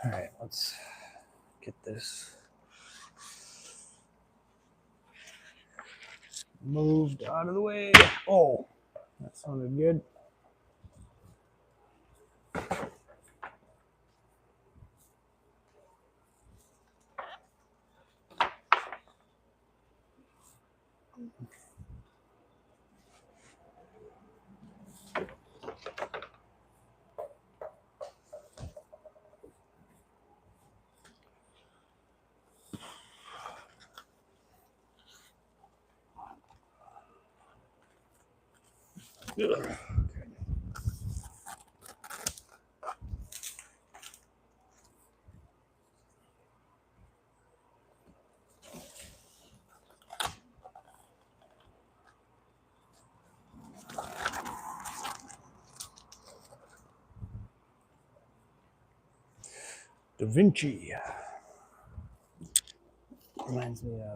All right, let's get this moved out of the way. Oh, that sounded good. Okay. Da Vinci. Reminds me of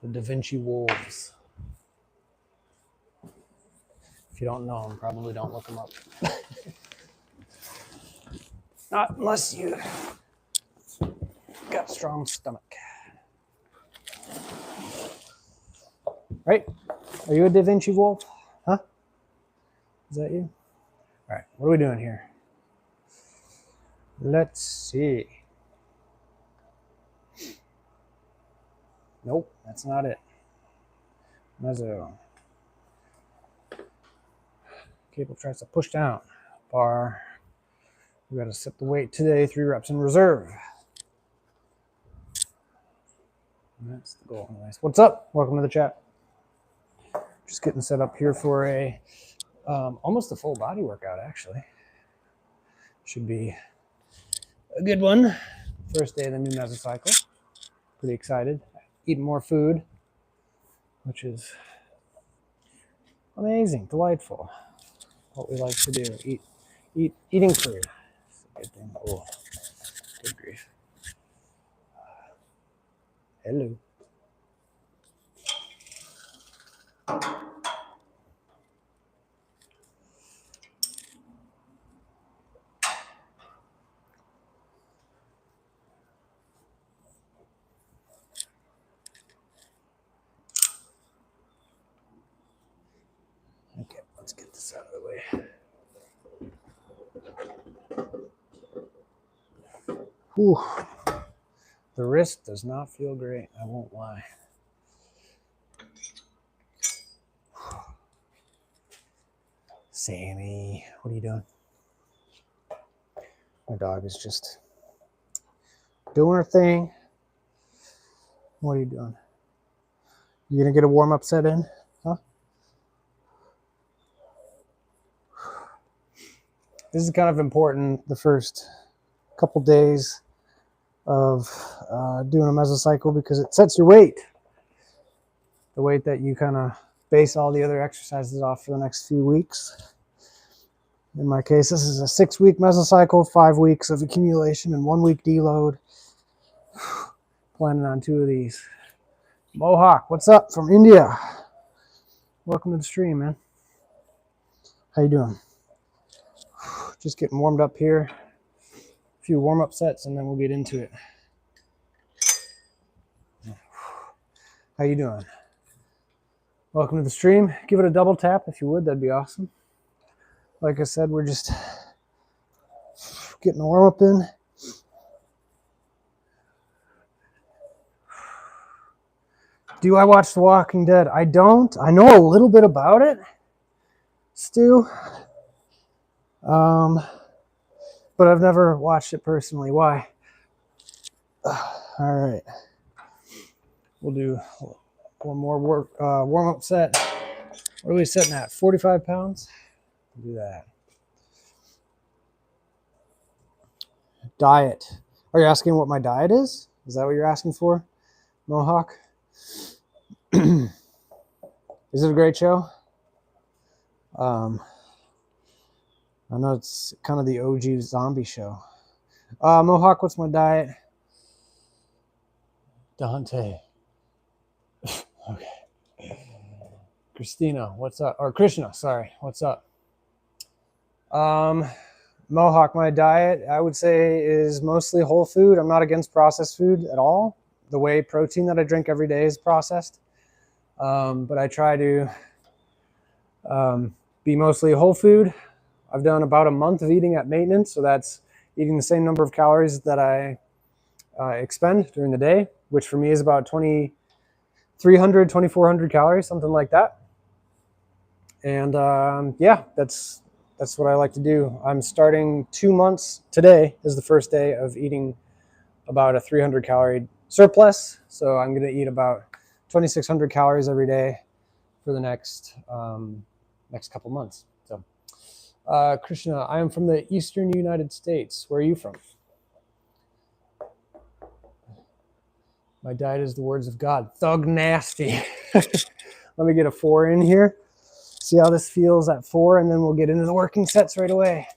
the Da Vinci wolves. If you don't know them, probably don't look them up. Not unless you got a strong stomach. Right? Are you a Da Vinci wolf? Huh? Is that you? All right, what are we doing here? Let's see. Nope, that's not it. Mesa. Cable tries to push down. Bar. We got to set the weight today, 3 reps in reserve. And that's the goal. Nice. What's up? Welcome to the chat. Just getting set up here for a almost a full body workout, actually. Should be a good one. First day of the new mesocycle. Pretty excited. Eating more food, which is amazing, delightful. What we like to do, eating food. It's a good thing. Oh, good grief. Hello. Okay, let's get this out of the way. Whew. The wrist does not feel great, I won't lie. Sammy, what are you doing? My dog is just doing her thing. What are you doing? You gonna get a warm-up set in? Huh? This is kind of important, the first couple days of doing a mesocycle, because it sets your weight. The weight that you kind of base all the other exercises off for the next few weeks. In my case, this is a 6-week mesocycle, 5 weeks of accumulation and 1 week deload. Planning on 2 of these. Mohawk, what's up from India? Welcome to the stream, man. How you doing? Just getting warmed up here. A few warm-up sets and then we'll get into it. How you doing? Welcome to the stream. Give it a double tap if you would, that'd be awesome. Like I said, we're just getting a warm-up in. Do I watch The Walking Dead? I don't. I know a little bit about it, Stu. But I've never watched it personally. Why? All right. We'll do one more warm-up set. What are we setting at? 45 pounds? We'll do that. Diet. Are you asking what my diet is? Is that what you're asking for, Mohawk? Is it a great show? I know it's kind of the OG zombie show. Mohawk, what's my diet? Dante. Okay. Christina, what's up? Or Krishna, sorry. What's up? Mohawk, my diet, I would say, is mostly whole food. I'm not against processed food at all. The whey protein that I drink every day is processed. But I try to be mostly whole food. I've done about a month of eating at maintenance, so that's eating the same number of calories that I expend during the day, which for me is about 2,300, 2,400 calories, something like that. And yeah, that's what I like to do. I'm starting 2 months. Today is the first day of eating about a 300 calorie surplus. So I'm going to eat about 2,600 calories every day for the next couple months. So, Krishna, I am from the Eastern United States. Where are you from? My diet is the words of God. Thug nasty. Let me get a 4 in here. See how this feels at 4, and then we'll get into the working sets right away.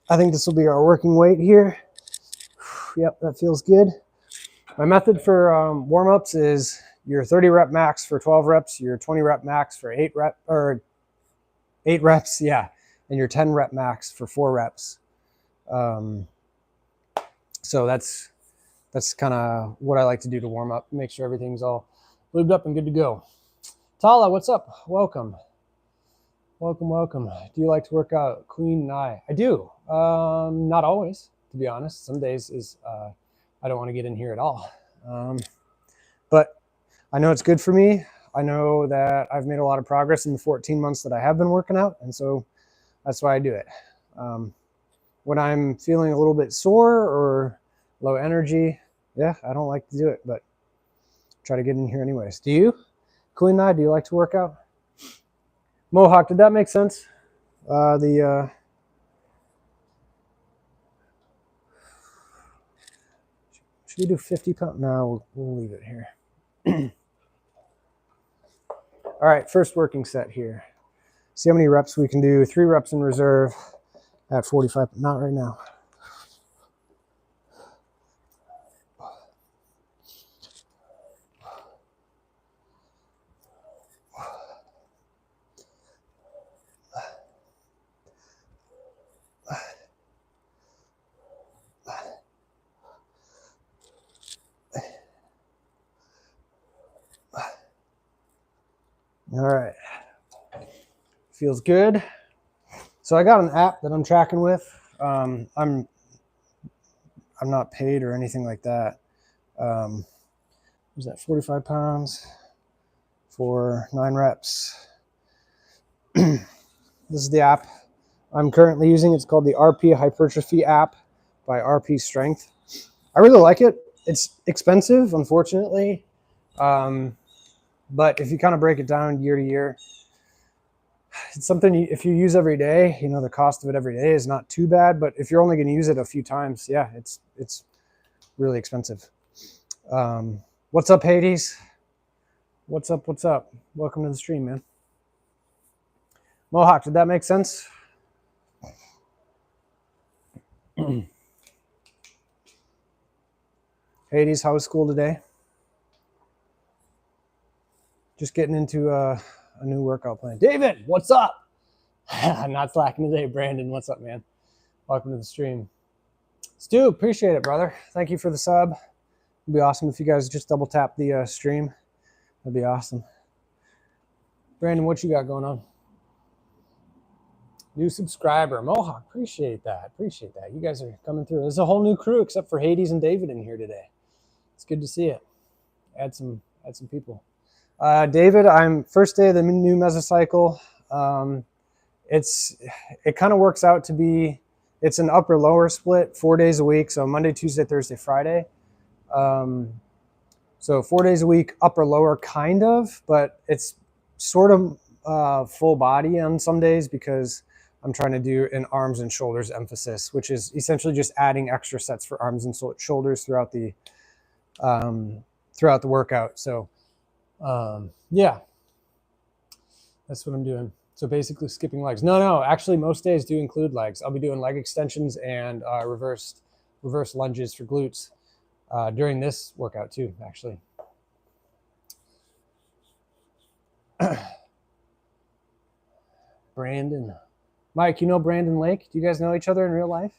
I think this will be our working weight here. Yep, that feels good. My method for warm-ups is your 30 rep max for 12 reps, your 20 rep max for 8 reps, yeah, and your 10 rep max for 4 reps. So that's kind of what I like to do to warm up, make sure everything's all lubed up and good to go. Tala, what's up? Welcome. Welcome, welcome. Do you like to work out? Queen and I do. Not always, to be honest. Some days I don't want to get in here at all. But I know it's good for me. I know that I've made a lot of progress in the 14 months that I have been working out, and so that's why I do it. When I'm feeling a little bit sore or low energy, yeah, I don't like to do it, but try to get in here anyways. Do you? Queen and I, do you like to work out? Mohawk, did that make sense? Should we do 50 pounds? No, we'll leave it here. All right, first working set here. See how many reps we can do. 3 reps in reserve at 45, not right now. All right, feels good. So I got an app that I'm tracking with. I'm not paid or anything like that. Was that 45 pounds for 9 reps? This is the app I'm currently using. It's called the RP Hypertrophy app by RP Strength. I really like it. It's expensive, unfortunately. But if you kind of break it down year to year, it's something if you use every day, you know, the cost of it every day is not too bad. But if you're only going to use it a few times, yeah, it's really expensive. What's up, Hades? What's up? What's up? Welcome to the stream, man. Mohawk, did that make sense? Hades, how was school today? Just getting into a new workout plan. David, what's up? I'm not slacking today. Brandon, what's up, man? Welcome to the stream. Stu, appreciate it, brother. Thank you for the sub. It'd be awesome if you guys just double tap the stream. That'd be awesome. Brandon, what you got going on? New subscriber. Mohawk, appreciate that. Appreciate that. You guys are coming through. There's a whole new crew except for Hades and David in here today. It's good to see it. Add some people. David, I'm first day of the new mesocycle. It kind of works out to be, it's an upper lower split, 4 days a week. So Monday, Tuesday, Thursday, Friday. So 4 days a week, upper lower kind of, but it's sort of full body on some days because I'm trying to do an arms and shoulders emphasis, which is essentially just adding extra sets for arms and shoulders throughout the workout. So yeah, that's what I'm doing. So basically skipping legs. No, actually most days do include legs. I'll be doing leg extensions and reverse lunges for glutes during this workout too, actually. Brandon, Mike, you know Brandon Lake? Do you guys know each other in real life?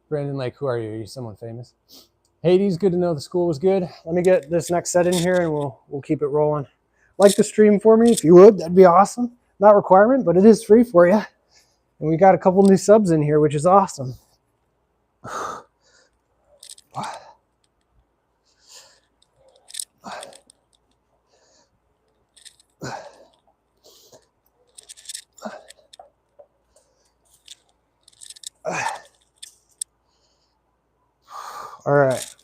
Brandon Lake, who are you? Are you someone famous? Hades, good to know the school was good. Let me get this next set in here and we'll keep it rolling. Like the stream for me if you would, that'd be awesome. Not a requirement, but it is free for you. And we got a couple new subs in here, which is awesome. All right.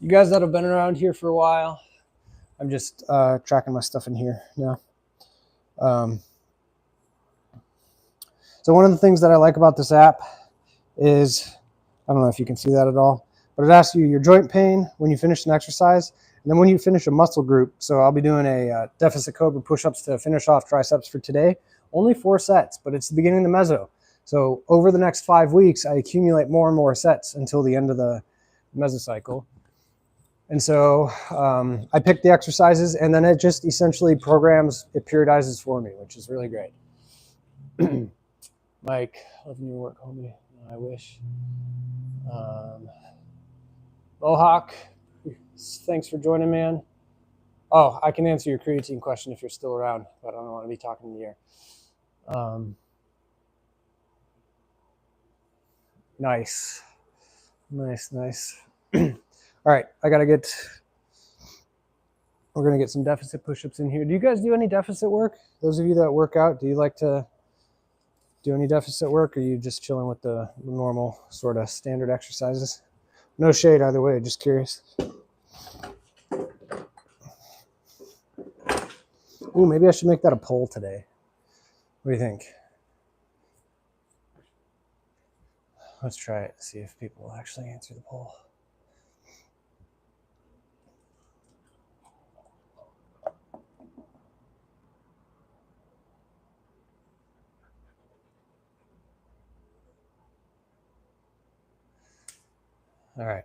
You guys that have been around here for a while, I'm just tracking my stuff in here now. So one of the things that I like about this app is, I don't know if you can see that at all, but it asks you your joint pain when you finish an exercise, and then when you finish a muscle group. So I'll be doing a deficit cobra push-ups to finish off triceps for today. Only 4 sets, but it's the beginning of the meso. So over the next 5 weeks, I accumulate more and more sets until the end of the mesocycle. And so I pick the exercises, and then it just essentially programs, it periodizes for me, which is really great. Mike, loving your work, homie. I wish. Mohawk, thanks for joining, man. Oh, I can answer your creatine question if you're still around, but I don't want to be talking in the air. Nice. All right, we're going to get some deficit push-ups in here. Do you guys do any deficit work? Those of you that work out, do you like to do any deficit work, or are you just chilling with the normal sort of standard exercises? No shade either way, just curious. Ooh, maybe I should make that a poll today. What do you think? Let's try it, see if people will actually answer the poll. All right.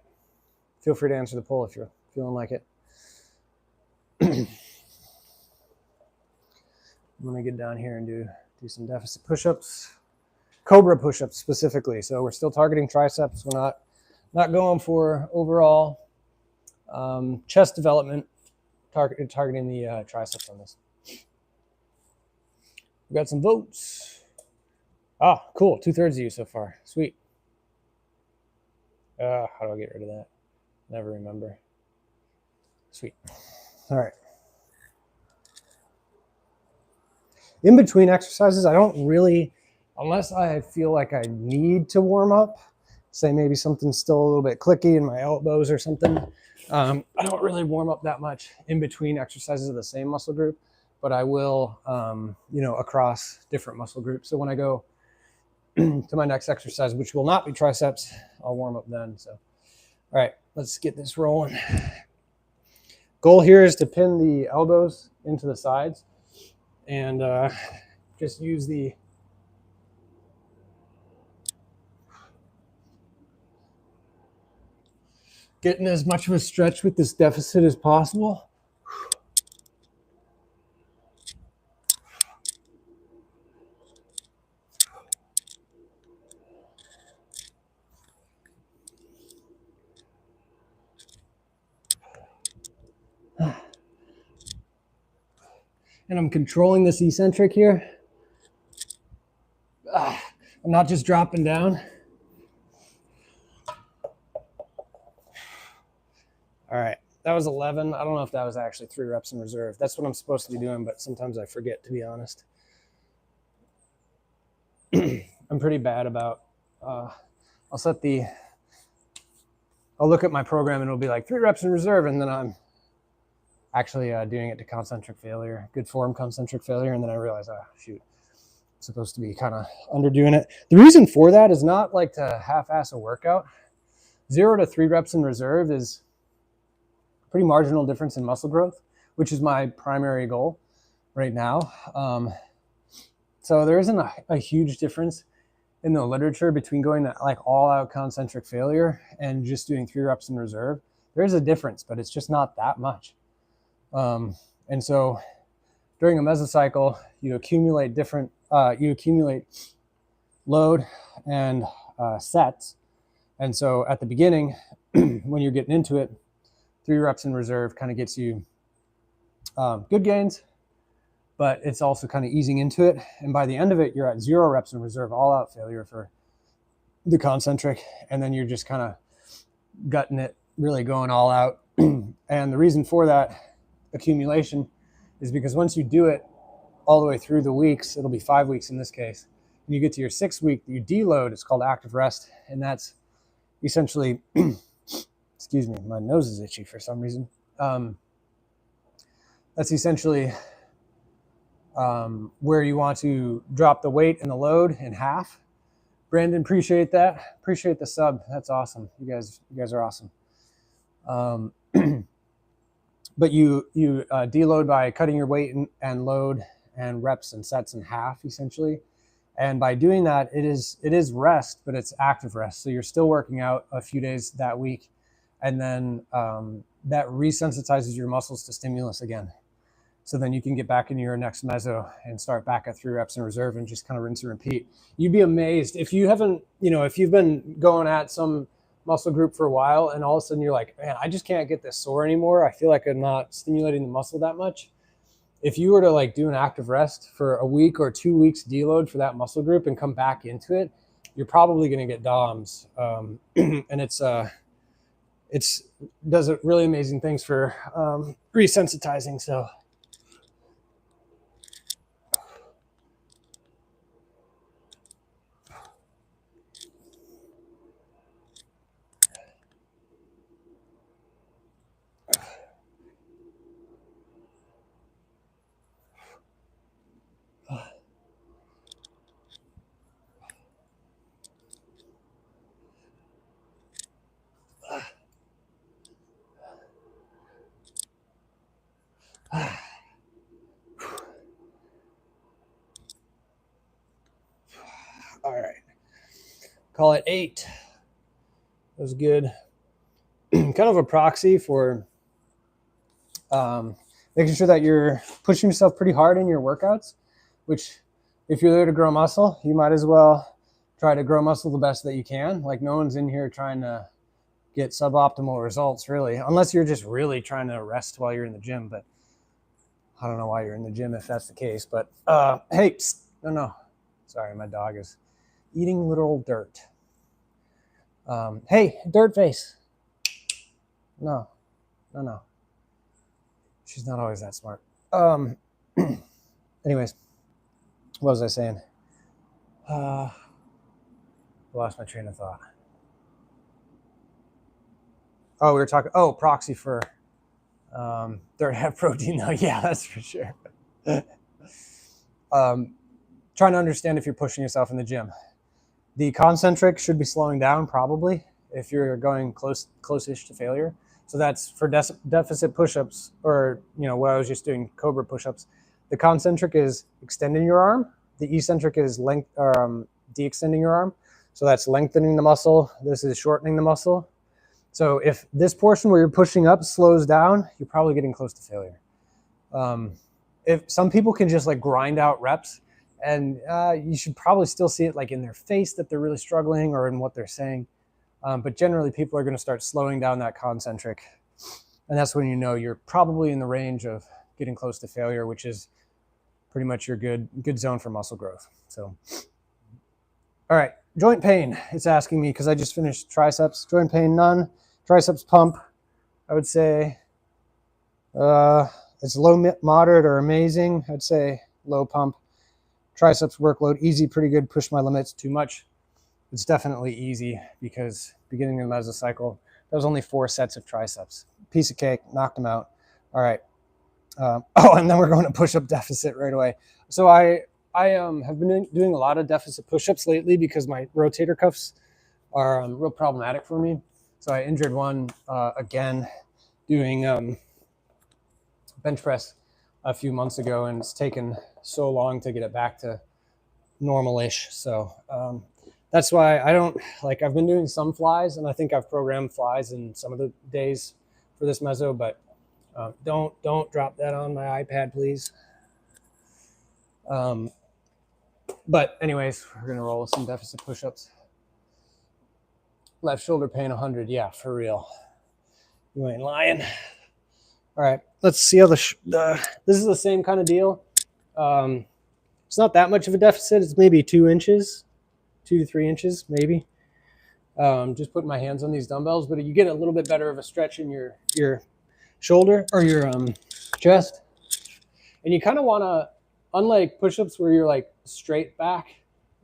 Feel free to answer the poll if you're feeling like it. I'm going to get down here and do some deficit push-ups. Cobra push-ups specifically. So we're still targeting triceps. We're not going for overall chest development, targeting the triceps on this. We got some votes. Ah, cool. 2/3 of you so far. Sweet. How do I get rid of that? Never remember. Sweet. All right. In between exercises, I don't really, unless I feel like I need to warm up, say maybe something's still a little bit clicky in my elbows or something, I don't really warm up that much in between exercises of the same muscle group, but I will, across different muscle groups. So when I go to my next exercise, which will not be triceps, I'll warm up then. So, all right, let's get this rolling. Goal here is to pin the elbows into the sides and just use the getting as much of a stretch with this deficit as possible. And I'm controlling this eccentric here. I'm not just dropping down. All right, that was 11. I don't know if that was actually 3 reps in reserve. That's what I'm supposed to be doing, but sometimes I forget, to be honest. I'm pretty bad about, I'll look at my program and it'll be like 3 reps in reserve, and then I'm actually doing it to concentric failure, good form concentric failure, and then I realize, shoot, I'm supposed to be kind of underdoing it. The reason for that is not like to half-ass a workout. 0 to 3 reps in reserve is pretty marginal difference in muscle growth, which is my primary goal right now. So there isn't a huge difference in the literature between going to like all-out concentric failure and just doing 3 reps in reserve. There is a difference, but it's just not that much. And so during a mesocycle, you accumulate load and sets. And so at the beginning, when you're getting into it, 3 reps in reserve kind of gets you good gains, but it's also kind of easing into it. And by the end of it, you're at 0 reps in reserve, all out failure for the concentric. And then you're just kind of gutting it, really going all out. And the reason for that accumulation is because once you do it all the way through the weeks, it'll be 5 weeks in this case, and you get to your 6th week, you deload. It's called active rest. And that's essentially, excuse me, my nose is itchy for some reason. That's essentially where you want to drop the weight and the load in half. Brandon, appreciate that. Appreciate the sub. That's awesome. You guys are awesome. But you deload by cutting your weight and load and reps and sets in half, essentially. And by doing that, it is rest, but it's active rest. So you're still working out a few days that week, and then that resensitizes your muscles to stimulus again. So then you can get back into your next meso and start back at 3 reps in reserve and just kind of rinse and repeat. You'd be amazed if you haven't, if you've been going at some muscle group for a while and all of a sudden you're like, man, I just can't get this sore anymore. I feel like I'm not stimulating the muscle that much. If you were to like do an active rest for a week or 2 weeks deload for that muscle group and come back into it, you're probably going to get DOMs. And it's does really amazing things for resensitizing. So all right, call it 8. That was good. Kind of a proxy for making sure that you're pushing yourself pretty hard in your workouts, which if you're there to grow muscle, you might as well try to grow muscle the best that you can. Like no one's in here trying to get suboptimal results really, unless you're just really trying to rest while you're in the gym. But I don't know why you're in the gym if that's the case. But hey, psst, no. Sorry, my dog is eating literal dirt. Hey, dirt face. No. She's not always that smart. Anyways, what was I saying? Lost my train of thought. Oh, we were talking, proxy for dirt have protein though. Yeah, that's for sure. Trying to understand if you're pushing yourself in the gym. The concentric should be slowing down probably if you're going close-ish to failure. So that's for deficit push-ups, or what I was just doing, Cobra push-ups. The concentric is extending your arm. The eccentric is de-extending your arm. So that's lengthening the muscle. This is shortening the muscle. So if this portion where you're pushing up slows down, you're probably getting close to failure. If some people can just like grind out reps, and you should probably still see it like in their face that they're really struggling or in what they're saying. But generally people are going to start slowing down that concentric. And that's when you're probably in the range of getting close to failure, which is pretty much your good zone for muscle growth. So, all right, joint pain. It's asking me because I just finished triceps. Joint pain, none. Triceps pump, I would say it's low, moderate, or amazing. I'd say low pump. Triceps workload, easy, pretty good. Push my limits too much. It's definitely easy because beginning of the mesocycle, that was only 4 sets of triceps. Piece of cake, knocked them out. All right. And then we're going to push-up deficit right away. So I have been doing a lot of deficit push-ups lately because my rotator cuffs are real problematic for me. So I injured one again doing bench press a few months ago, and it's taken so long to get it back to normal-ish. So that's why I've been doing some flies, and I think I've programmed flies in some of the days for this meso, but don't drop that on my iPad, please. But anyways, we're gonna roll with some deficit push-ups. Left shoulder pain 100. Yeah, for real. You ain't lying. All right, let's see how this is the same kind of deal. It's not that much of a deficit. It's maybe 2 inches, 2 to 3 inches, maybe. Just putting my hands on these dumbbells, but you get a little bit better of a stretch in your shoulder or your chest. And you kind of want to, unlike push-ups where you're like straight back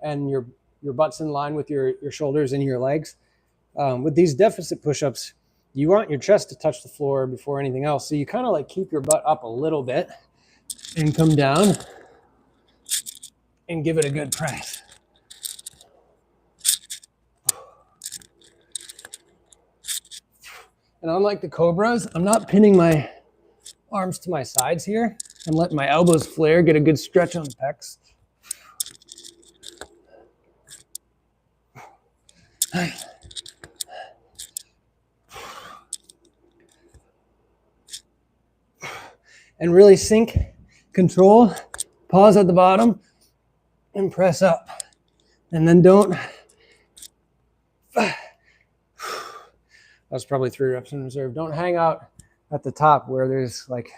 and your butt's in line with your shoulders and your legs, with these deficit push-ups, you want your chest to touch the floor before anything else. So you kind of like keep your butt up a little bit and come down and give it a good press. And unlike the Cobras, I'm not pinning my arms to my sides here. I'm letting my elbows flare, get a good stretch on the pecs. And really sink, control, pause at the bottom, and press up. And then don't. That's probably 3 reps in reserve. Don't hang out at the top where there's like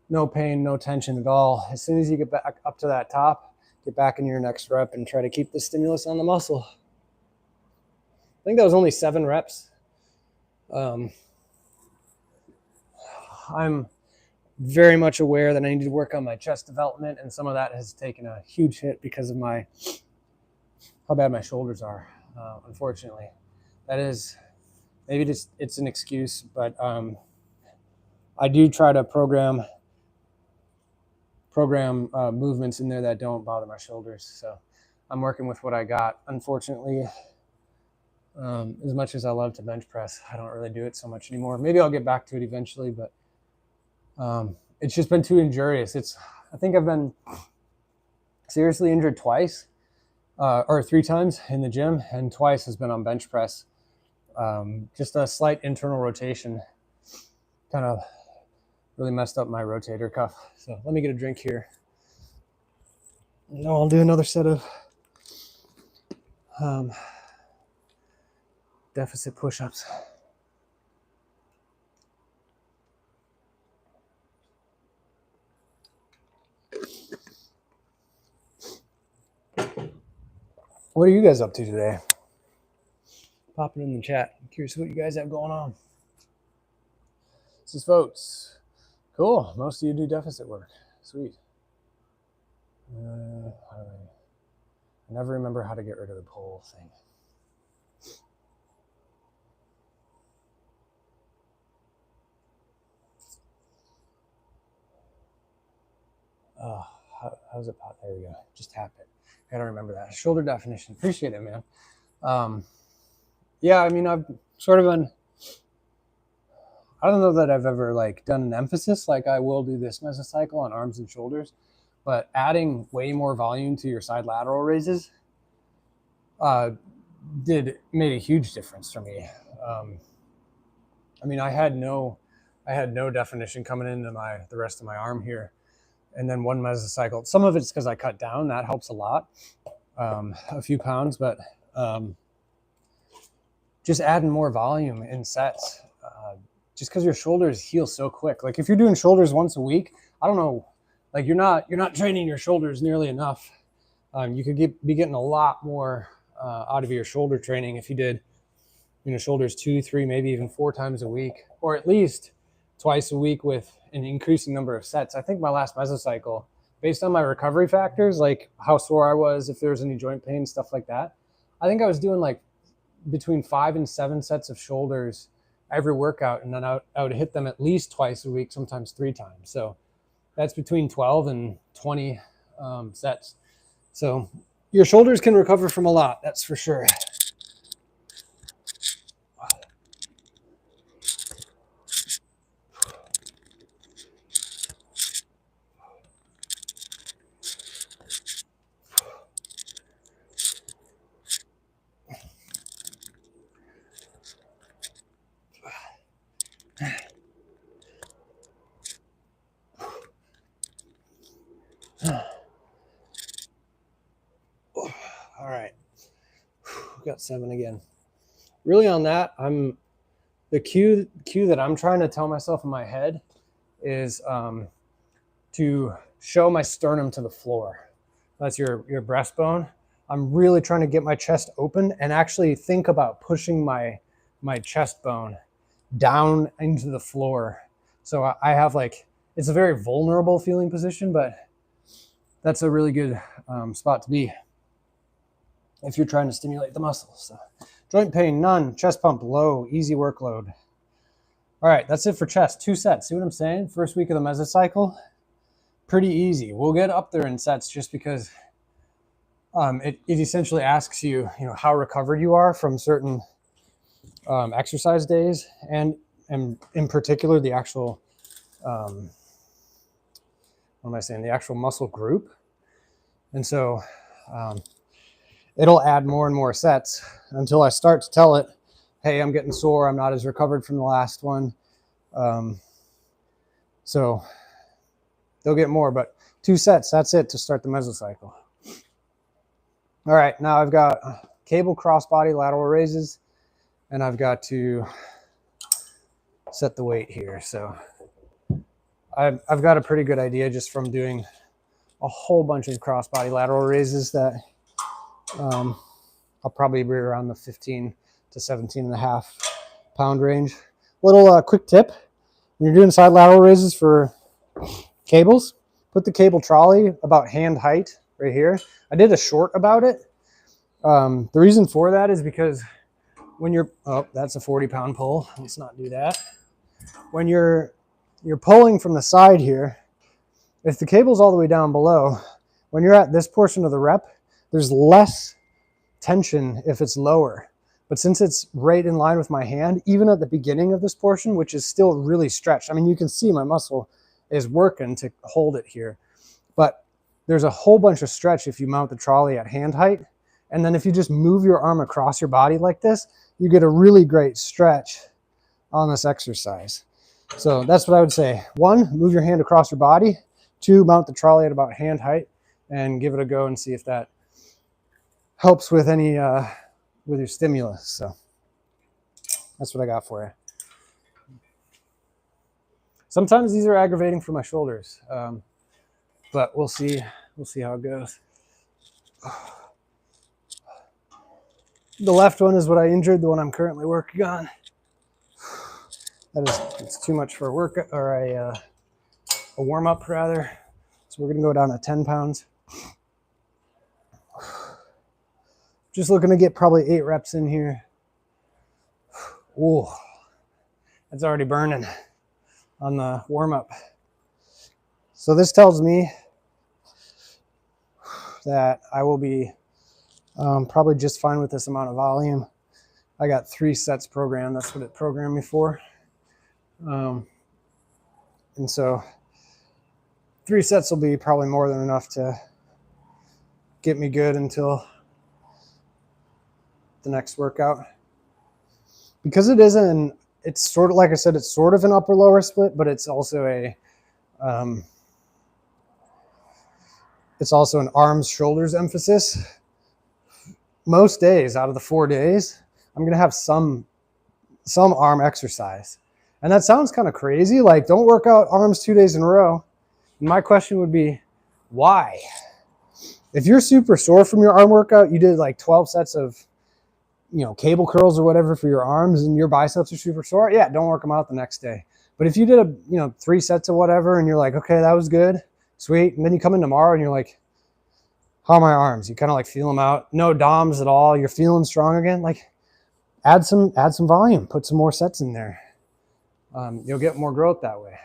no pain, no tension at all. As soon as you get back up to that top, get back in your next rep and try to keep the stimulus on the muscle. I think that was only 7 reps. I'm very much aware that I need to work on my chest development, and some of that has taken a huge hit because of how bad my shoulders are, unfortunately. That is, maybe it's an excuse, but I do try to program movements in there that don't bother my shoulders. So I'm working with what I got. Unfortunately, as much as I love to bench press, I don't really do it so much anymore. Maybe I'll get back to it eventually, but it's just been too injurious. I think I've been seriously injured twice, or 3 times in the gym, and twice has been on bench press. Just a slight internal rotation kind of really messed up my rotator cuff. So let me get a drink here. No, I'll do another set of deficit push-ups. What are you guys up to today? Pop it in the chat. I'm curious what you guys have going on. This is votes. Cool. Most of you do deficit work. Sweet. I never remember how to get rid of the poll thing. How's it pop? There we go. Just tap it. I gotta remember that. Shoulder definition. Appreciate it, man. Yeah, I mean, I've sort of been, I don't know that I've ever like done an emphasis like I will do this mesocycle on arms and shoulders, but adding way more volume to your side lateral raises made a huge difference for me. I mean, I had no definition coming into the rest of my arm here. And then one mesocycle. Some of it's because I cut down. That helps a lot, a few pounds. But just adding more volume in sets, just because your shoulders heal so quick. Like if you're doing shoulders once a week, I don't know, like you're not training your shoulders nearly enough. You could be getting a lot more out of your shoulder training if you did, shoulders 2, 3, maybe even 4 times a week, or at least twice a week with an increasing number of sets. I think my last mesocycle, based on my recovery factors, like how sore I was, if there was any joint pain, stuff like that, I think I was doing like between 5 and 7 sets of shoulders every workout, and then I would hit them at least twice a week, sometimes 3 times. So that's between 12 and 20 sets. So your shoulders can recover from a lot, that's for sure. got 7 again. Really on that, the cue that I'm trying to tell myself in my head is to show my sternum to the floor. That's your breastbone. I'm really trying to get my chest open and actually think about pushing my chest bone down into the floor. So I have like, it's a very vulnerable feeling position, but that's a really good spot to be if you're trying to stimulate the muscles. So, joint pain, none. Chest pump, low. Easy workload. All right, that's it for chest. 2 sets. See what I'm saying? First week of the mesocycle, pretty easy. We'll get up there in sets just because it essentially asks you, how recovered you are from certain exercise days, and in particular the actual, what am I saying? The actual muscle group. And so it'll add more and more sets until I start to tell it, hey, I'm getting sore. I'm not as recovered from the last one. So they'll get more, but 2 sets, that's it to start the mesocycle. All right, now I've got cable crossbody lateral raises, and I've got to set the weight here. So I've got a pretty good idea just from doing a whole bunch of crossbody lateral raises that I'll probably be around the 15 to 17.5 pound range. Little quick tip, when you're doing side lateral raises for cables, put the cable trolley about hand height right here. I did a short about it. The reason for that is because when you're, oh, that's a 40-pound pull. Let's not do that. When you're pulling from the side here, if the cable's all the way down below, when you're at this portion of the rep, there's less tension if it's lower. But since it's right in line with my hand, even at the beginning of this portion, which is still really stretched, I mean, you can see my muscle is working to hold it here. But there's a whole bunch of stretch if you mount the trolley at hand height. And then if you just move your arm across your body like this, you get a really great stretch on this exercise. So that's what I would say. 1, move your hand across your body. 2, mount the trolley at about hand height and give it a go and see if that helps with any, with your stimulus. So that's what I got for you. Sometimes these are aggravating for my shoulders, but we'll see how it goes. The left one is what I injured, the one I'm currently working on. It's too much for a workout, or a warm-up rather. So we're gonna go down to 10 pounds. Just looking to get probably 8 reps in here. Ooh, that's already burning on the warm-up. So this tells me that I will be probably just fine with this amount of volume. I got 3 sets programmed. That's what it programmed me for. And so 3 sets will be probably more than enough to get me good until the next workout. Because it isn't, it's sort of, like I said, it's sort of an upper lower split, but it's also a, it's also an arms shoulders emphasis. Most days out of the 4 days, I'm going to have some arm exercise. And that sounds kind of crazy. Like, don't work out arms 2 days in a row. My question would be, why? If you're super sore from your arm workout, you did like 12 sets of, cable curls or whatever for your arms and your biceps are super sore, yeah, don't work them out the next day. But if you did 3 sets of whatever and you're like, okay, that was good, sweet. And then you come in tomorrow and you're like, how are my arms? You kind of like feel them out. No DOMs at all. You're feeling strong again. Like, add some volume, put some more sets in there. You'll get more growth that way.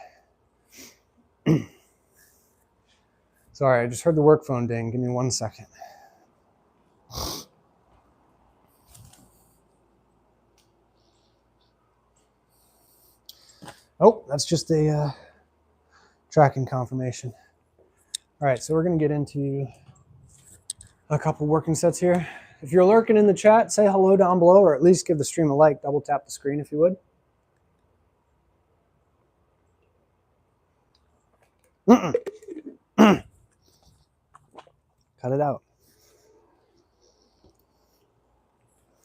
Sorry, I just heard the work phone ding. Give me 1 second. Oh, that's just a tracking confirmation. All right, so we're going to get into a couple working sets here. If you're lurking in the chat, say hello down below, or at least give the stream a like. Double tap the screen if you would. Cut it out.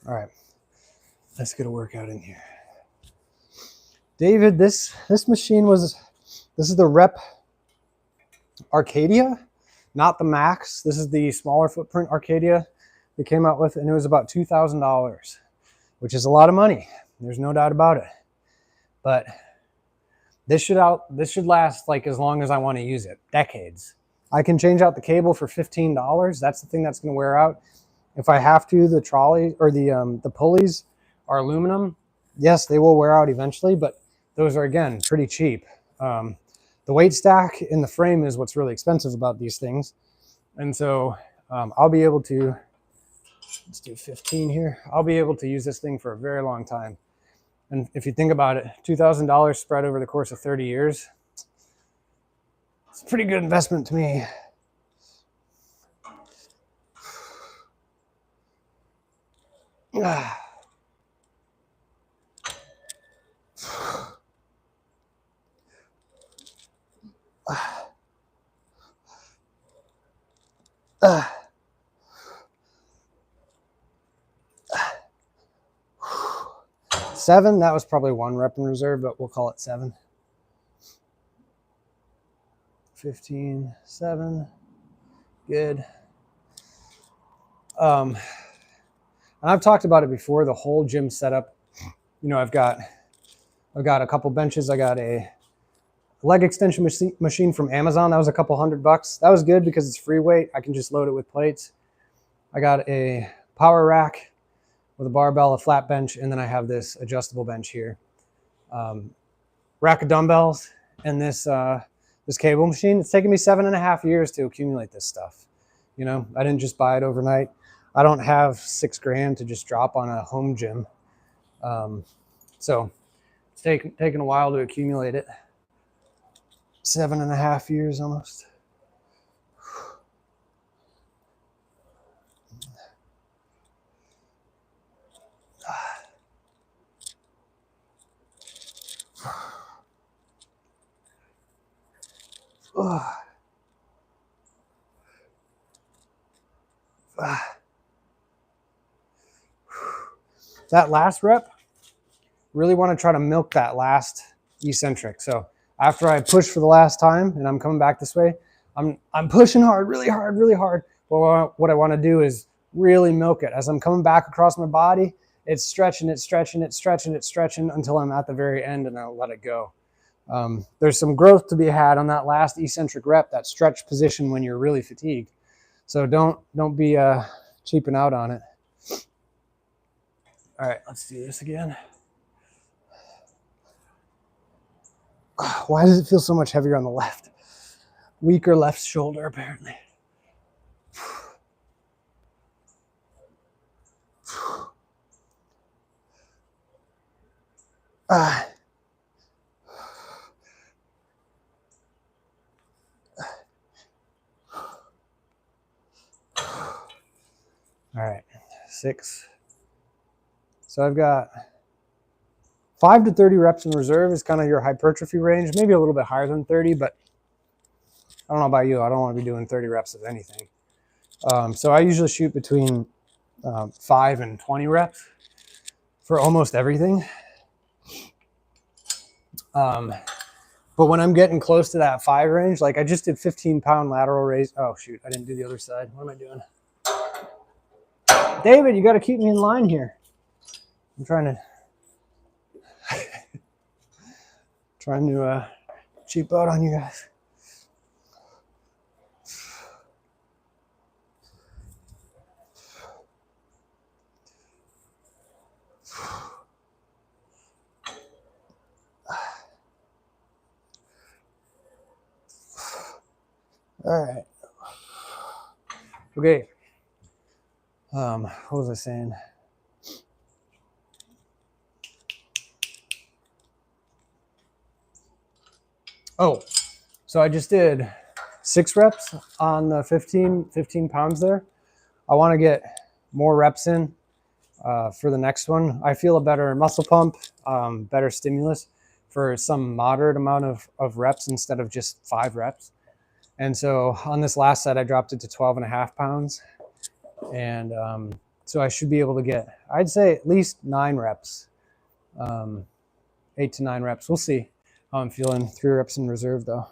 All right, let's get a workout in here. David, this machine was, this is the Rep Arcadia, not the Max. This is the smaller footprint Arcadia they came out with, and it was about $2,000, which is a lot of money. There's no doubt about it. But this should last like as long as I want to use it, decades. I can change out the cable for $15. That's the thing that's going to wear out. If I have to, the trolley or the pulleys are aluminum. Yes, they will wear out eventually, but those are, again, pretty cheap. The weight stack in the frame is what's really expensive about these things. And so I'll be able to, let's do 15 here. I'll be able to use this thing for a very long time. And if you think about it, $2,000 spread over the course of 30 years, it's a pretty good investment to me. Seven, that was probably 1 rep in reserve, but we'll call it 7. 15, 7, good. And I've talked about it before, the whole gym setup. You know, I've got a couple benches. I got a leg extension machine from Amazon. That was a couple $100. That was good because it's free weight. I can just load it with plates. I got a power rack with a barbell, a flat bench, and then I have this adjustable bench here. Rack of dumbbells, and this cable machine. It's taken me 7.5 years to accumulate this stuff. You know, I didn't just buy it overnight. I don't have $6 grand to just drop on a home gym. So it's taken a while to accumulate it. 7.5 years almost. That last rep, really want to try to milk that last eccentric. So after I push for the last time and I'm coming back this way, I'm pushing hard, really hard, really hard. But what I want to do is really milk it. As I'm coming back across my body, it's stretching, it's stretching, it's stretching, it's stretching until I'm at the very end and I'll let it go. There's some growth to be had on that last eccentric rep, that stretch position when you're really fatigued. So don't be cheaping out on it. All right, let's do this again. Why does it feel so much heavier on the left? Weaker left shoulder, apparently. All right, 6. So I've got 5 to 30 reps in reserve is kind of your hypertrophy range, maybe a little bit higher than 30, but I don't know about you. I don't want to be doing 30 reps of anything. So I usually shoot between 5 and 20 reps for almost everything. But when I'm getting close to that 5 range, like I just did 15-pound lateral raise. Oh, shoot. I didn't do the other side. What am I doing? David, you got to keep me in line here. I'm trying to cheap out on you guys. All right. Okay. What was I saying? Oh, so I just did 6 reps on the 15 pounds there. I want to get more reps in for the next one. I feel a better muscle pump, better stimulus for some moderate amount of reps instead of just 5 reps. And so on this last set, I dropped it to 12.5 pounds. And So I should be able to get, I'd say at least 9 reps, 8 to 9 reps. We'll see how I'm feeling. 3 reps in reserve though.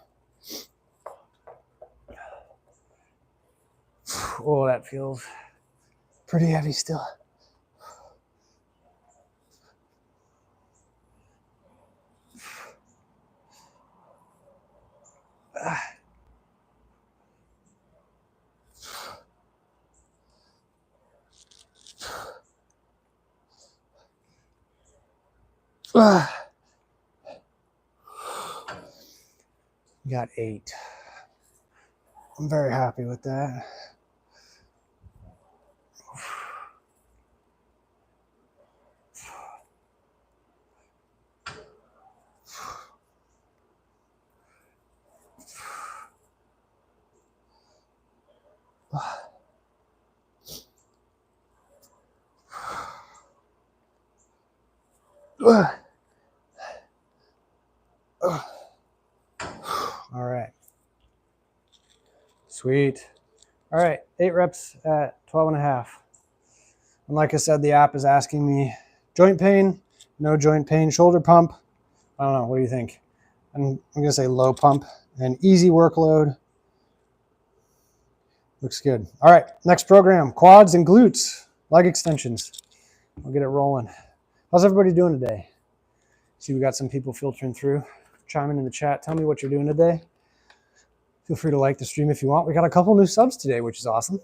Oh, that feels pretty heavy still. Got 8. I'm very happy with that. All right. Sweet. All right, 8 reps at 12.5. And like I said, the app is asking me joint pain, no joint pain, shoulder pump. I don't know, what do you think? I'm gonna say low pump and easy workload. Looks good. All right, next program, quads and glutes, leg extensions. We'll get it rolling. How's everybody doing today? See, we got some people filtering through, chiming in the chat. Tell me what you're doing today. Feel free to like the stream if you want. We got a couple new subs today, which is awesome.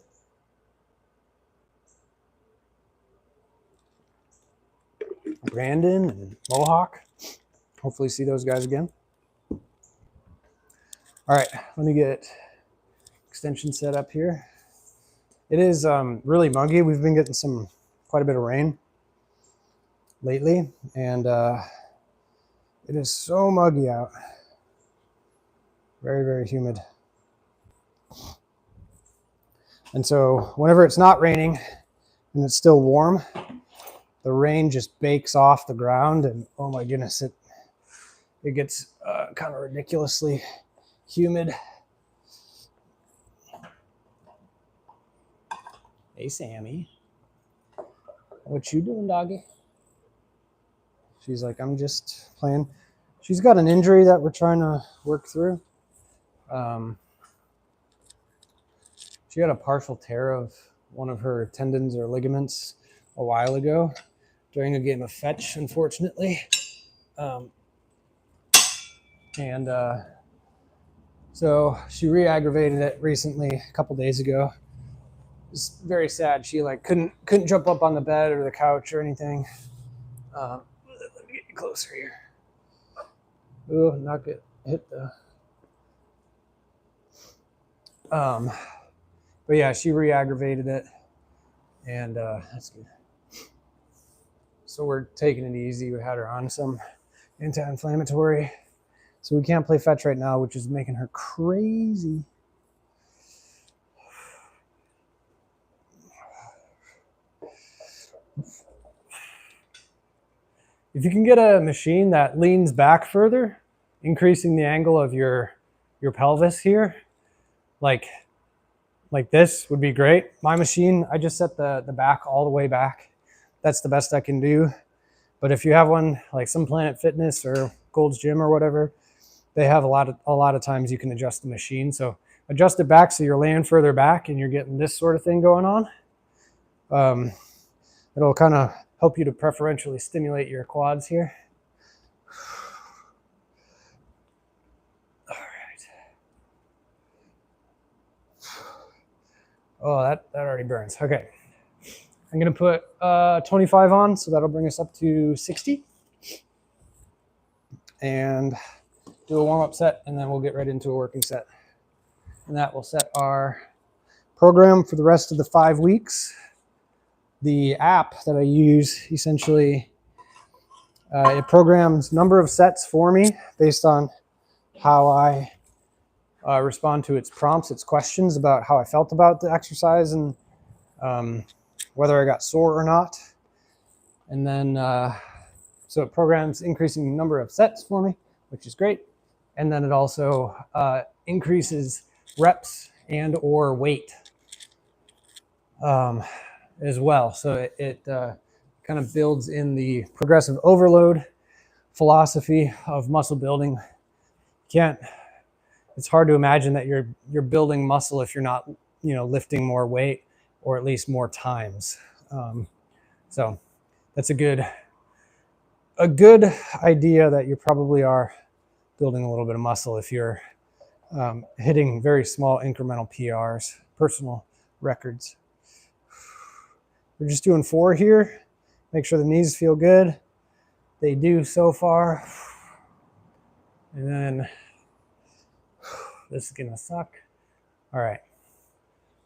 Brandon and Mohawk. Hopefully see those guys again. All right, let me get extension set up here. It is really muggy. We've been getting quite a bit of rain lately, and it is so muggy out. Very, very humid. And so whenever it's not raining and it's still warm, the rain just bakes off the ground, and oh my goodness, it gets kind of ridiculously humid. Hey, Sammy. What you doing, doggy? She's like, I'm just playing. She's got an injury that we're trying to work through. She had a partial tear of one of her tendons or ligaments a while ago during a game of fetch, unfortunately. So she re-aggravated it recently, a couple days ago. It's very sad. She like couldn't jump up on the bed or the couch or anything. Let me get you closer here. Oh, not get hit the. But yeah, she re-aggravated it, and that's good. So we're taking it easy. We had her on some anti-inflammatory, so we can't play fetch right now, which is making her crazy. If you can get a machine that leans back further, increasing the angle of your pelvis here, like this would be great. My machine, I just set the back all the way back. That's the best I can do. But if you have one like some Planet Fitness or Gold's Gym or whatever, they have a lot of times you can adjust the machine. So adjust it back so you're laying further back and you're getting this sort of thing going on. It'll kind of help you to preferentially stimulate your quads here. All right. Oh, that already burns. Okay. I'm going to put 25 on, so that'll bring us up to 60. And do a warm-up set, and then we'll get right into a working set. And that will set our program for the rest of the 5 weeks. The app that I use, essentially, it programs number of sets for me based on how I respond to its prompts, its questions about how I felt about the exercise and whether I got sore or not. And then, so it programs increasing number of sets for me, which is great. And then it also increases reps and or weight. as well. So it kind of builds in the progressive overload philosophy of muscle building. It's hard to imagine that you're building muscle if you're not, lifting more weight, or at least more times. So that's a good idea that you probably are building a little bit of muscle if you're hitting very small incremental PRs, personal records. We're just doing 4 here. Make sure the knees feel good. They do so far. And then this is gonna suck. All right.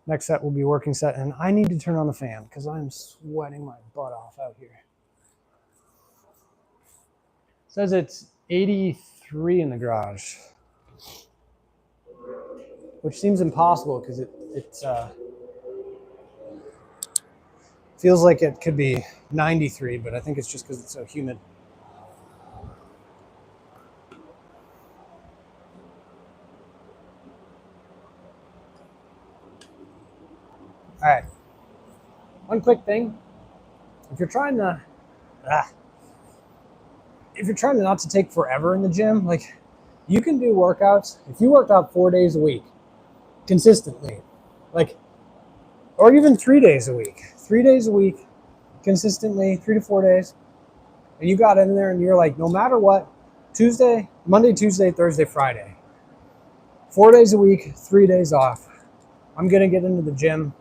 Next set will be working set, and I need to turn on the fan because I'm sweating my butt off out here. It says it's 83 in the garage, which seems impossible because it feels like it could be 93, but I think it's just because it's so humid. All right. One quick thing: if you're trying to not to take forever in the gym, like, you can do workouts. If you worked out 4 days a week consistently, like, or even 3 days a week, 3 days a week consistently, 3 to 4 days, and you got in there and you're like, no matter what, Monday, Tuesday, Thursday, Friday, 4 days a week, 3 days off, I'm gonna get into the gym.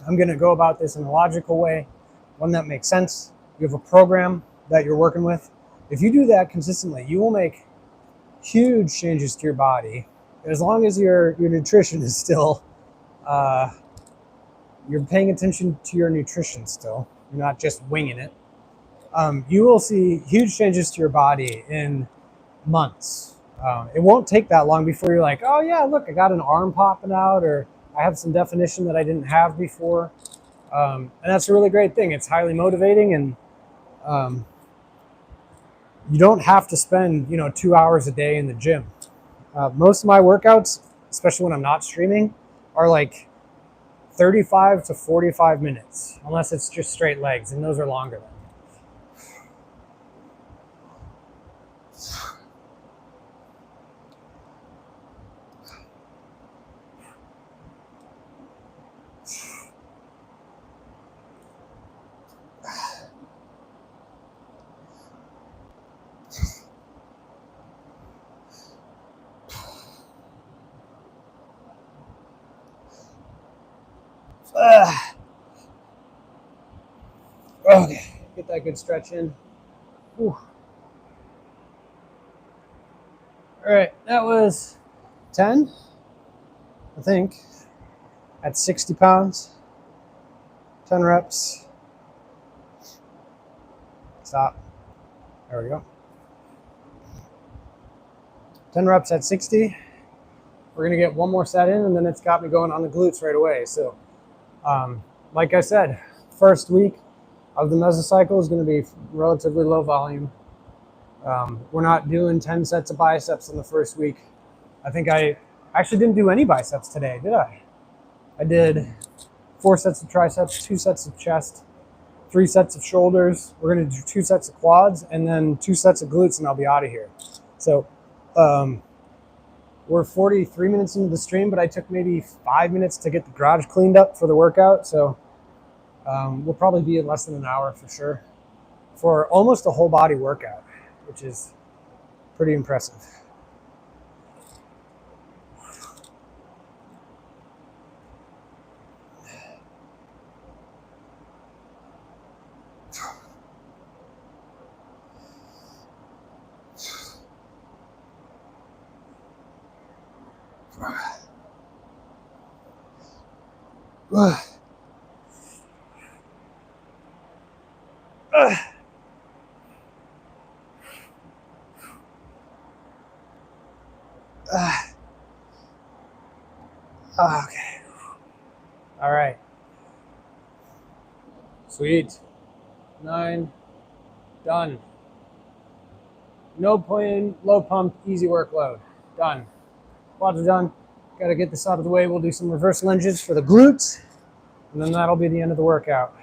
I'm gonna go about this in a logical way, one that makes sense. You have a program that you're working with. If you do that consistently, you will make huge changes to your body, as long as your nutrition is still, you're paying attention to your nutrition still. You're not just winging it. You will see huge changes to your body in months. It won't take that long before you're like, oh yeah, look, I got an arm popping out, or I have some definition that I didn't have before. And that's a really great thing. It's highly motivating, and you don't have to spend 2 hours a day in the gym. Most of my workouts, especially when I'm not streaming, are like 35 to 45 minutes, unless it's just straight legs, and those are longer than. Okay, get that good stretch in. Whew. All right, that was 10, I think, at 60 pounds, 10 reps. Stop. There we go. 10 reps at 60. We're gonna get one more set in, and then it's got me going on the glutes right away. So, like I said, first week of the mesocycle is gonna be relatively low volume. We're not doing 10 sets of biceps in the first week. I think I actually didn't do any biceps today, did I? I did 4 sets of triceps, 2 sets of chest, 3 sets of shoulders. We're gonna do 2 sets of quads, and then 2 sets of glutes, and I'll be out of here. So we're 43 minutes into the stream, but I took maybe 5 minutes to get the garage cleaned up for the workout. So we'll probably be in less than an hour for sure, for almost a whole body workout, which is pretty impressive. Okay. All right. Sweet. 9. Done. No plane, low pump, easy workload. Done. Quads are done. Got to get this out of the way. We'll do some reverse lunges for the glutes. And then that'll be the end of the workout.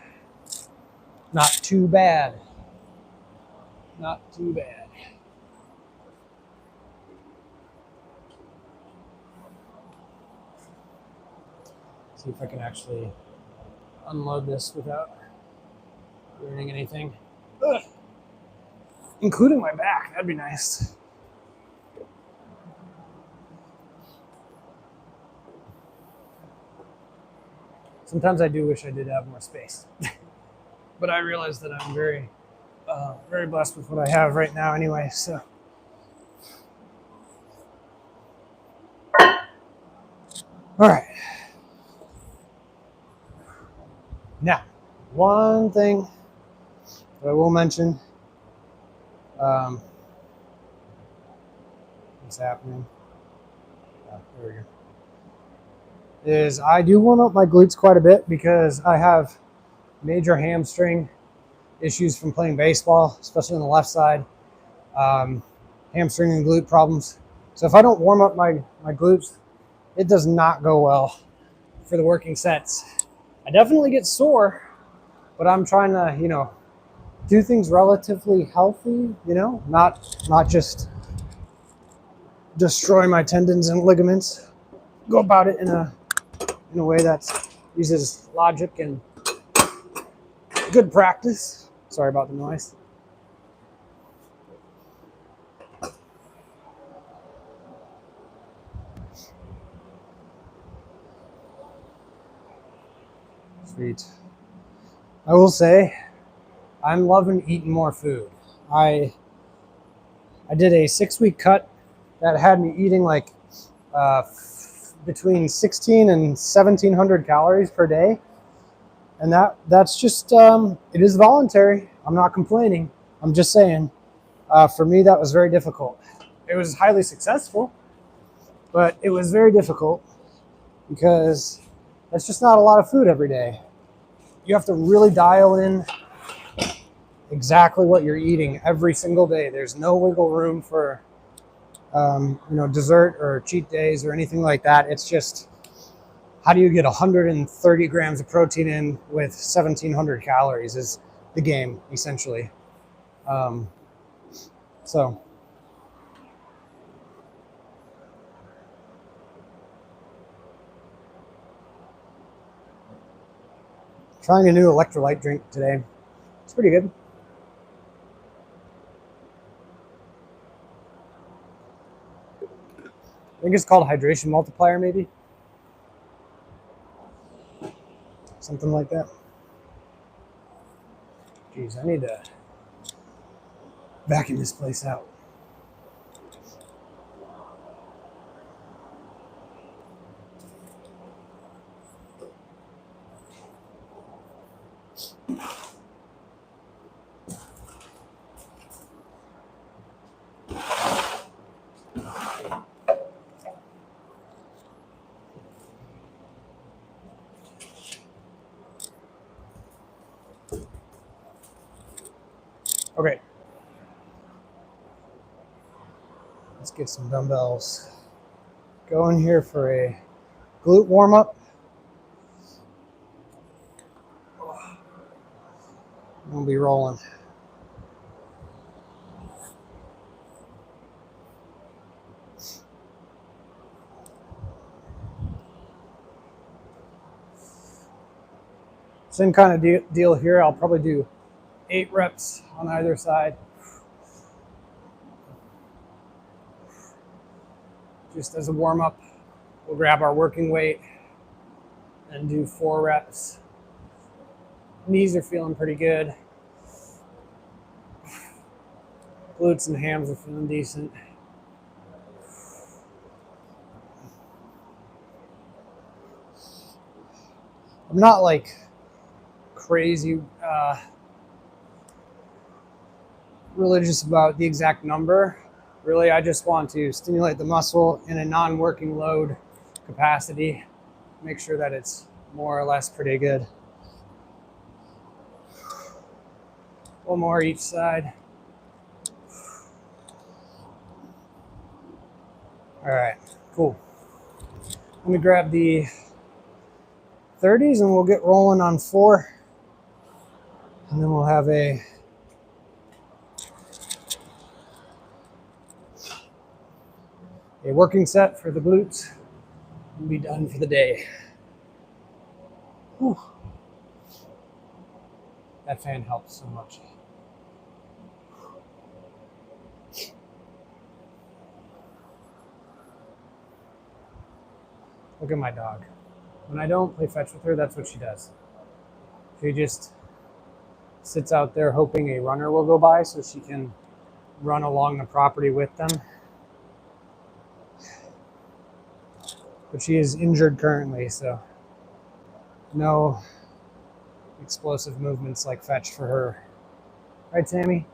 Not too bad. Not too bad. See if I can actually unload this without ruining anything. Ugh. Including my back, that'd be nice. Sometimes I do wish I did have more space. But I realize that I'm very blessed with what I have right now anyway, so. All right. Now, one thing that I will mention, what's happening? Oh, there we go. Is I do warm up my glutes quite a bit because I have major hamstring issues from playing baseball, especially on the left side. Hamstring and glute problems. So if I don't warm up my glutes, it does not go well for the working sets. I definitely get sore, but I'm trying to, do things relatively healthy, not just destroy my tendons and ligaments. Go about it in a way that uses logic and good practice. Sorry about the noise. Sweet. I will say, I'm loving eating more food. I did a 6-week cut that had me eating like between 16 and 1700 calories per day. And that's just, it is voluntary. I'm not complaining. I'm just saying, for me, that was very difficult. It was highly successful, but it was very difficult because that's just not a lot of food every day. You have to really dial in exactly what you're eating every single day. There's no wiggle room for, dessert or cheat days or anything like that. It's just, how do you get 130 grams of protein in with 1,700 calories is the game, essentially. So trying a new electrolyte drink today. It's pretty good. I think it's called Hydration Multiplier, maybe. Something like that. Jeez, I need to vacuum this place out. Okay. Let's get some dumbbells going here for a glute warm-up. We'll be rolling. Same kind of deal here. I'll probably do 8 reps on either side. Just as a warm-up, we'll grab our working weight and do 4 reps. Knees are feeling pretty good. Glutes and hams are feeling decent. I'm not like crazy religious about the exact number. Really, I just want to stimulate the muscle in a non-working load capacity. Make sure that it's more or less pretty good. One more each side. All right, cool. Let me grab the 30s and we'll get rolling on 4. And then we'll have a working set for the glutes and be done for the day. Whew. That fan helps so much. Look at my dog. When I don't play fetch with her, that's what she does. She just sits out there hoping a runner will go by so she can run along the property with them. But she is injured currently, so no explosive movements like fetch for her. Right, Sammy?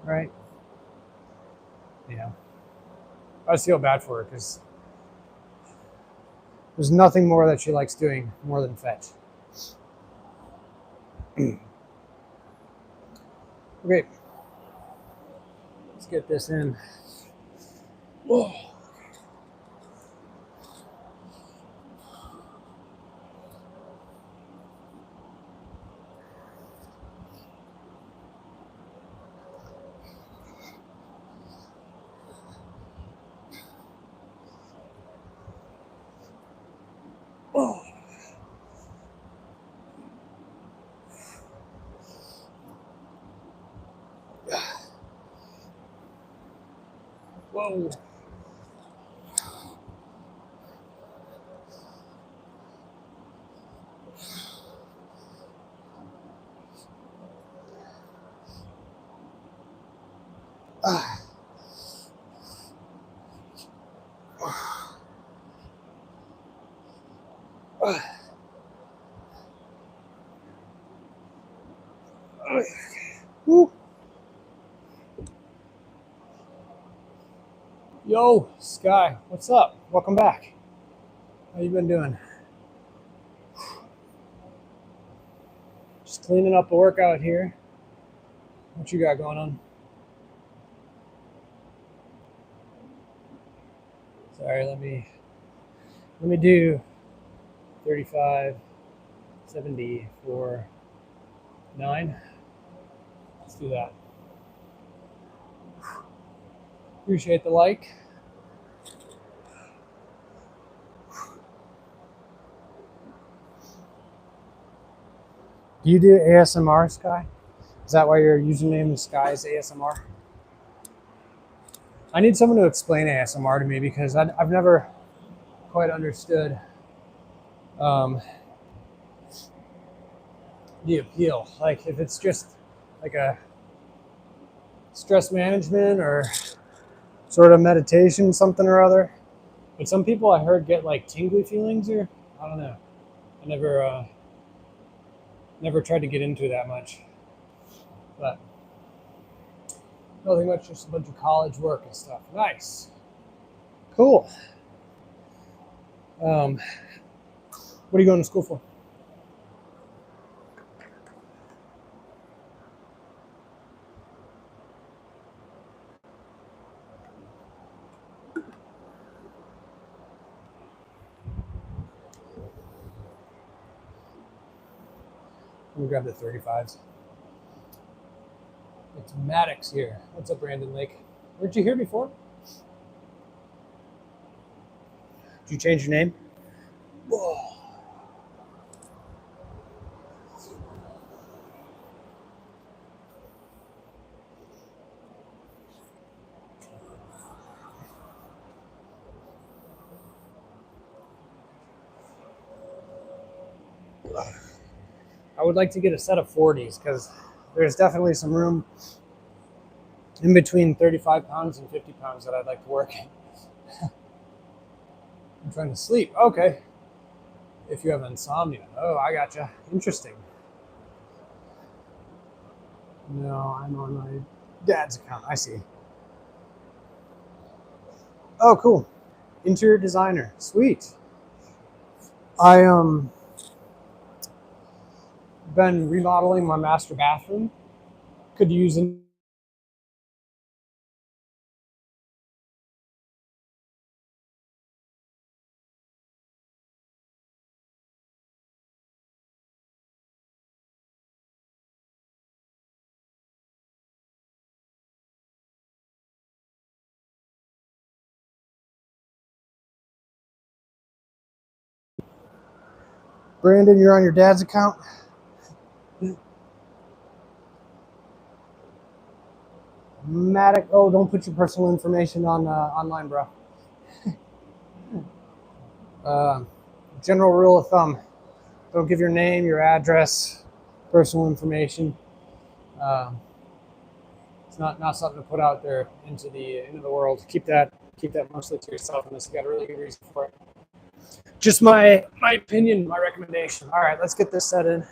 Right? Yeah. I just feel bad for her because there's nothing more that she likes doing more than fetch. Okay. Let's get this in. Whoa. Oh. Whoa. Woo. Yo, Sky, what's up? Welcome back. How you been doing? Just cleaning up the workout here. What you got going on? Sorry, let me do 35, 70 for 9. Let's do that. Appreciate the like. Do you do ASMR, Sky? Is that why your username is Sky's ASMR? I need someone to explain ASMR to me because I've never quite understood the appeal. Like if it's just like a stress management or sort of meditation, something or other. But some people I heard get like tingly feelings or I don't know. I never tried to get into that much. But nothing much, just a bunch of college work and stuff. Nice. Cool. What are you going to school for? Let me grab the 35s. It's Maddox here. What's up, Brandon Lake? Weren't you here before? Did you change your name? Whoa. I would like to get a set of 40s because there's definitely some room in between 35 pounds and 50 pounds that I'd like to work in. I'm trying to sleep. Okay. If you have insomnia. Oh, I gotcha. Interesting. No, I'm on my dad's account. I see. Oh, cool. Interior designer. Sweet. I been remodeling my master bathroom. Could use an Brandon, you're on your dad's account? Matic, oh, don't put your personal information on online, bro. General rule of thumb: don't give your name, your address, personal information. It's not something to put out there into the world. Keep that mostly to yourself unless you got a really good reason for it. Just my opinion, my recommendation. All right, let's get this set in.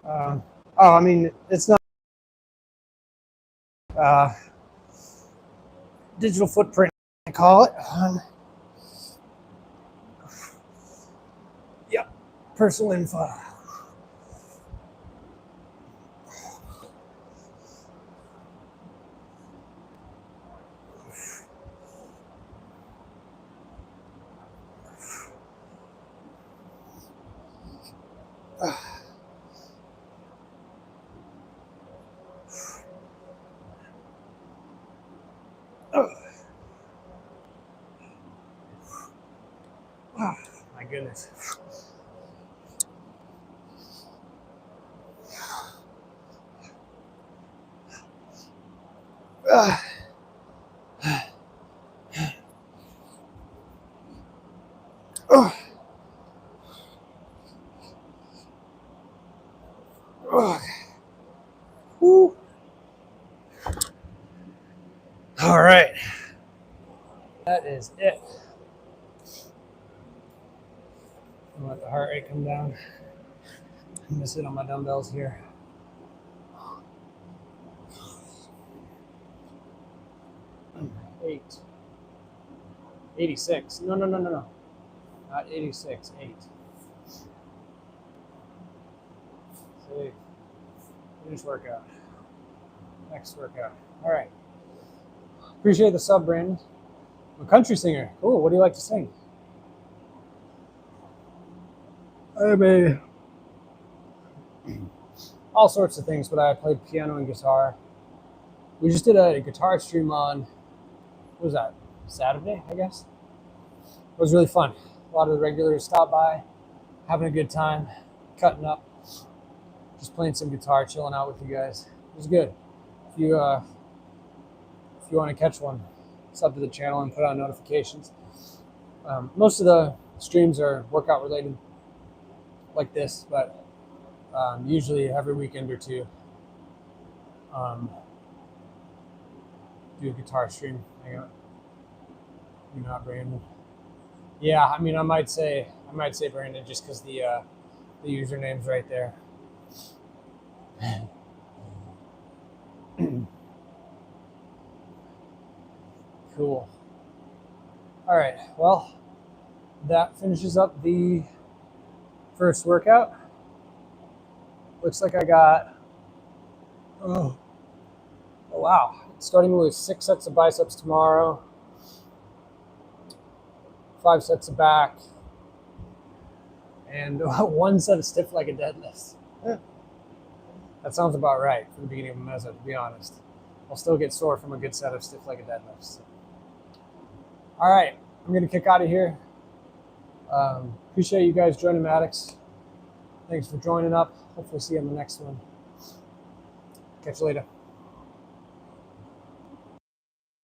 I mean, it's not digital footprint, I call it. Yep, personal info. Oh, my goodness. Woo. All right. That is it. I'll let the heart rate come down. I'm gonna sit on my dumbbells here. 86. No. Not 86, 8. See. Finish workout. Next workout. All right. Appreciate the sub, Brandon. I'm a country singer. Cool. What do you like to sing? I mean, all sorts of things, but I played piano and guitar. We just did a guitar stream on, what was that, Saturday, I guess? It was really fun. A lot of the regulars stopped by, having a good time, cutting up, just playing some guitar, chilling out with you guys. It was good. If you want to catch one, sub to the channel and put on notifications. Most of the streams are workout related like this, but usually every weekend or two do a guitar stream. Hang on. You're not Brandon. Yeah, I mean, I might say Brandon just because the username's right there. Cool. All right, well, that finishes up the first workout. Looks like I got, oh wow, starting with 6 sets of biceps tomorrow, 5 sets of back, and 1 set of stiff-legged deadlifts. That sounds about right for the beginning of a Mesa, to be honest. I'll still get sore from a good set of stiff-legged deadlifts. All right, I'm going to kick out of here. Appreciate you guys joining Maddox. Thanks for joining up. Hopefully see you on the next one. Catch you later.